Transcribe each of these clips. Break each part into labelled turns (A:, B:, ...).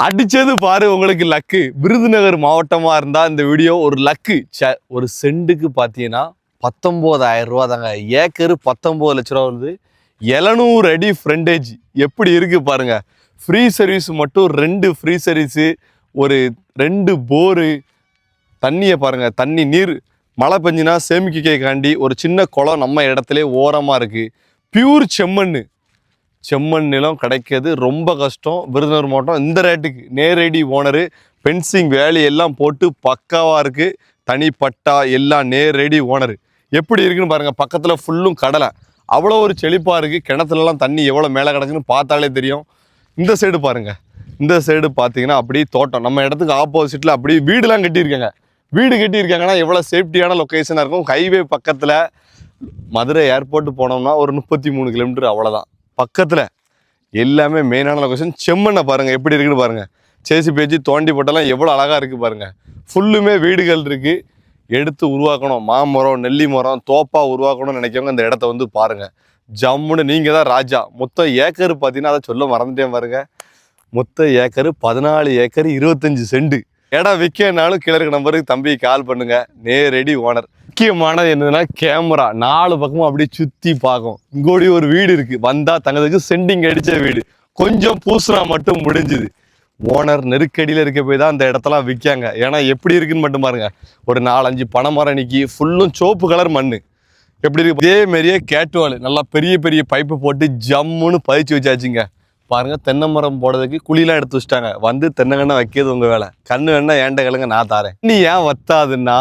A: அடிச்சது பாரு உங்களுக்கு லக்கு. விருதுநகர் மாவட்டமா இருந்தா இந்த வீடியோ ஒரு லக்கு. ஒரு சென்ட்டுக்கு பாத்தீங்கன்னா 19,000 ரூபா தாங்க. ஏக்கரு 19 லட்ச ரூபா வருது. 700 அடி ஃப்ரண்டேஜ் எப்படி இருக்கு பாருங்க. ஃப்ரீ சர்வீஸ் மட்டும் 2 ஃப்ரீ சர்வீஸ், ஒரு 2 போரு. தண்ணியை பாருங்க, தண்ணி நீர் மழை பெஞ்சினா சேமிக்கைக்காண்டி ஒரு சின்ன குளம் நம்ம இடத்துல ஓரமா இருக்கு. பியூர் செம்மண் நிலம் கிடைக்கிறது ரொம்ப கஷ்டம். விருதுநகர் மாவட்டம் இந்த ரேட்டுக்கு நேரடி ஓனரு, பென்சிங் வேலி எல்லாம் போட்டு பக்காவாக இருக்குது. தனிப்பட்டா எல்லாம் நேரடி ஓனரு. எப்படி இருக்குன்னு பாருங்கள். பக்கத்தில் ஃபுல்லும் கடலை, அவ்வளோ ஒரு செழிப்பாக இருக்குது. கிணத்துலலாம் தண்ணி எவ்வளோ மேலே கிடக்குன்னு பார்த்தாலே தெரியும். இந்த சைடு பாருங்கள், இந்த சைடு பார்த்தீங்கன்னா அப்படியே தோட்டம். நம்ம இடத்துக்கு ஆப்போசிட்டில் அப்படியே வீடுலாம் கட்டியிருக்காங்க. வீடு கட்டியிருக்காங்கன்னா எவ்வளோ சேஃப்டியான லொக்கேஷனாக இருக்கும். ஹைவே பக்கத்தில். மதுரை ஏர்போர்ட்டு போனோம்னா ஒரு 33 கிலோமீட்டர் அவ்வளோதான். பக்கத்தில் எல்லாமே மெயினான லொக்கேஷன். செம்மண்ணை பாருங்கள் எப்படி இருக்குன்னு பாருங்கள். சேசி பேச்சு தோண்டி போட்டெல்லாம் எவ்வளோ அழகாக இருக்குது பாருங்கள். ஃபுல்லுமே வீடுகள் இருக்குது. எடுத்து உருவாக்கணும், மாமரம் நெல்லி மரம் தோப்பாக உருவாக்கணும்னு நினைக்கிறவங்க இந்த இடத்த வந்து பாருங்கள். ஜம்முன்னு நீங்கள் தான் ராஜா. மொத்தம் ஏக்கர் பார்த்தீங்கன்னா அதை சொல்ல மறந்துட்டேன் பாருங்கள். மொத்த ஏக்கரு 14 ஏக்கர் 25 சென்ட். இடம் விற்கனாலும் கீழே இருக்க நம்பருக்கு தம்பி கால் பண்ணுங்க. நேரடி ஓனர். முக்கியமானது என்னதுன்னா கேமரா 4 பக்கமும் அப்படியே சுற்றி பார்க்கும். இங்கோடி ஒரு வீடு இருக்குது. வந்தால் தங்கத்துக்கு சென்டிங் அடித்த வீடு. கொஞ்சம் பூசுனா மட்டும் முடிஞ்சுது. ஓனர் நெருக்கடியில் இருக்க போய் தான் அந்த இடத்தெல்லாம் விற்காங்க. ஏன்னா எப்படி இருக்குன்னு மட்டும் பாருங்க. ஒரு 4-5 பனைமரம் நிற்கி ஃபுல்லும் சோப்பு கலர் மண் எப்படி இருக்கு. இதே மாதிரியே கேட்டுவாள் நல்லா பெரிய பெரிய பைப்பு போட்டு ஜம்முன்னு பதிச்சு வச்சாச்சுங்க. பாருங்க, தென்னை மரம் போடுறதுக்கு குழியெல்லாம் எடுத்து வச்சுட்டாங்க. வந்து தென்னங்கண்ணை வைக்கிறது உங்கள் வேலை. கண்ணு வேணா ஏண்ட கிழங்க நான் தாரேன். தண்ணி ஏன் வத்தாதுன்னா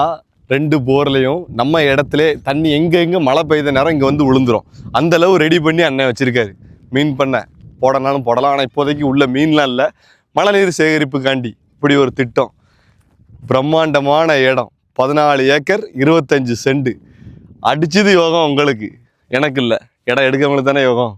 A: 2 போர்லையும் நம்ம இடத்துல தண்ணி எங்கே மழை பெய்த நேரம் இங்கே வந்து விழுந்துரும். அந்தளவு ரெடி பண்ணி அண்ணன் வச்சுருக்காரு. மீன் பண்ண போடனாலும் போடலாம். ஆனால் இப்போதைக்கு உள்ள மீன்லாம் இல்லை. மழைநீர் சேகரிப்புக்காண்டி இப்படி ஒரு திட்டம். பிரம்மாண்டமான இடம். 14 ஏக்கர் 25 சென்ட். அடிச்சது யோகம் உங்களுக்கு, எனக்கு இல்லை. இடம் எடுக்கவங்களுக்கு தானே யோகம்.